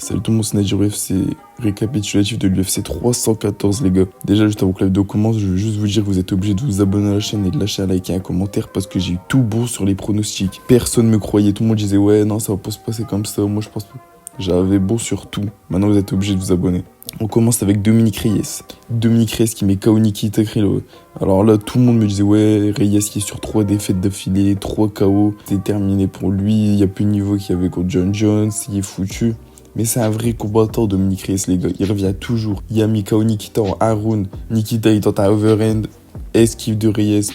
Salut tout le monde, c'est Nadir UFC, récapitulatif de l'UFC 314 les gars. Déjà juste avant que la vidéo commence, je veux juste vous dire que vous êtes obligés de vous abonner à la chaîne et de lâcher un like et un commentaire parce que j'ai eu tout bon sur les pronostics. Personne me croyait, tout le monde disait ouais non ça va pas se passer comme ça, moi je pense pas. J'avais bon sur tout, maintenant vous êtes obligés de vous abonner. On commence avec Dominique Reyes. Dominique Reyes qui met KO Nikita Krylov. Alors là, tout le monde me disait ouais, Reyes qui est sur 3 défaites d'affilée, 3 KO. C'est terminé pour lui, il n'y a plus de niveau qu'il y avait contre John Jones, il est foutu. Mais c'est un vrai combattant, Dominique Reyes, les gars. Il revient toujours. Il a mis KO Nikita en un round. Nikita, il tente un overhand. Esquive de Reyes.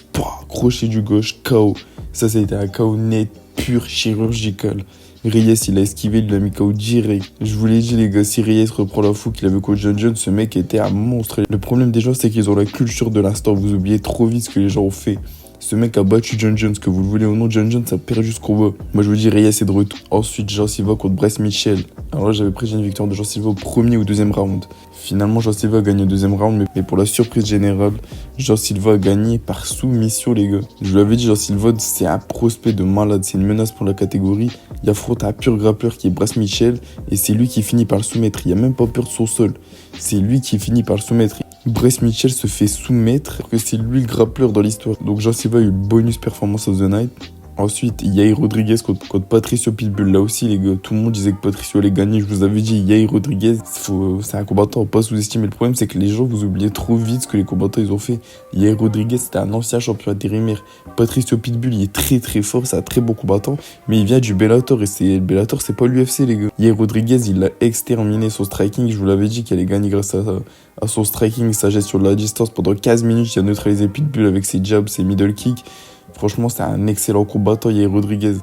Crochet du gauche. KO. Ça a été un KO net, pur, chirurgical. Reyes, il a esquivé, il l'a mis KO direct. Je vous l'ai dit, les gars, si Reyes reprend la fou qu'il avait contre John Jones, ce mec était un monstre. Le problème des gens, c'est qu'ils ont la culture de l'instant. Vous oubliez trop vite ce que les gens ont fait. Ce mec a battu John Jones, que vous le voulez ou non, John Jones a perdu ce combat. Moi je vous dis, Reyes est de retour. Ensuite, Jean Silva contre Bryce Mitchell. Alors là, j'avais pris une victoire de Jean Silva au premier ou deuxième round. Finalement, Jean Silva a gagné au deuxième round, mais pour la surprise générale, Jean Silva a gagné par soumission, les gars. Je vous l'avais dit, Jean Silva, c'est un prospect de malade, c'est une menace pour la catégorie. Il affronte un pur grappleur qui est Bryce Mitchell, et c'est lui qui finit par le soumettre. Il a même pas peur de son sol. C'est lui qui finit par le soumettre. Bryce Mitchell se fait soumettre, que c'est lui le grappleur dans l'histoire. Donc Jean Silva a eu le bonus performance of the night. Ensuite, Yair Rodriguez contre Patricio Pitbull. Là aussi, les gars, tout le monde disait que Patricio allait gagner. Je vous avais dit, Yair Rodriguez, c'est un combattant, pas sous-estimer. Le problème, c'est que les gens, vous oubliez trop vite ce que les combattants ils ont fait. Yair Rodriguez, c'était un ancien champion intérimaire. Patricio Pitbull, il est très très fort, c'est un très bon combattant. Mais il vient du Bellator, et le Bellator, c'est pas l'UFC, les gars. Yair Rodriguez, il l'a exterminé son striking. Je vous l'avais dit qu'il allait gagner grâce à son striking, sa gestion de la distance. Pendant 15 minutes, il a neutralisé Pitbull avec ses jabs, ses middle kicks. Franchement, c'est un excellent combattant, Yair Rodriguez.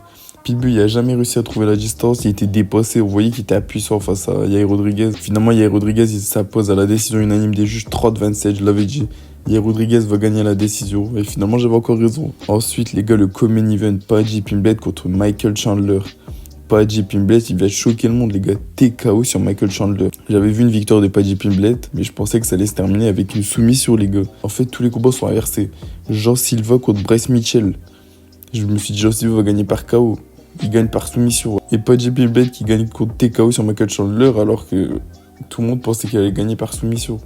Pitbull, il a jamais réussi à trouver la distance, il était dépassé, on voyait qu'il était impuissant face à Yair Rodriguez. Finalement, Yair Rodriguez, il s'impose à la décision unanime des juges 30-27, je l'avais dit. Yair Rodriguez va gagner la décision, et finalement, j'avais encore raison. Ensuite, les gars, le co-main event, Paddy Pimblett contre Michael Chandler. Paddy Pimblett, il va choquer le monde, les gars. TKO sur Michael Chandler. J'avais vu une victoire de Paddy Pimblett, mais je pensais que ça allait se terminer avec une soumission, les gars. En fait, tous les combats sont inversés. Jean Silva contre Bryce Mitchell. Je me suis dit, Jean Silva va gagner par KO. Il gagne par soumission. Et Paddy Pimblett qui gagne contre TKO sur Michael Chandler, alors que tout le monde pensait qu'il allait gagner par soumission.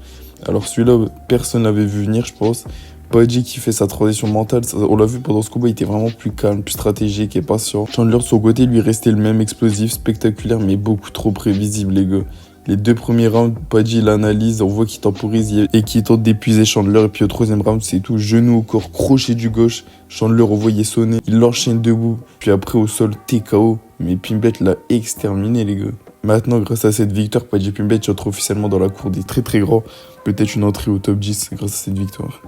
Alors celui-là, personne n'avait vu venir, je pense. Paddy qui fait sa transition mentale, on l'a vu pendant ce combat, il était vraiment plus calme, plus stratégique et patient. Chandler de son côté, lui, restait le même, explosif, spectaculaire, mais beaucoup trop prévisible, les gars. Les 2 premiers rounds, Paddy l'analyse, on voit qu'il temporise et qu'il tente d'épuiser Chandler. Et puis au 3e round, c'est tout, genou au corps, crochet du gauche. Chandler, on voyait sonner, il l'enchaîne debout. Puis après au sol, TKO. Mais Pimblett l'a exterminé, les gars. Maintenant, grâce à cette victoire, Paddy Pimblett entre officiellement dans la cour des très très grands. Peut-être une entrée au top 10 grâce à cette victoire.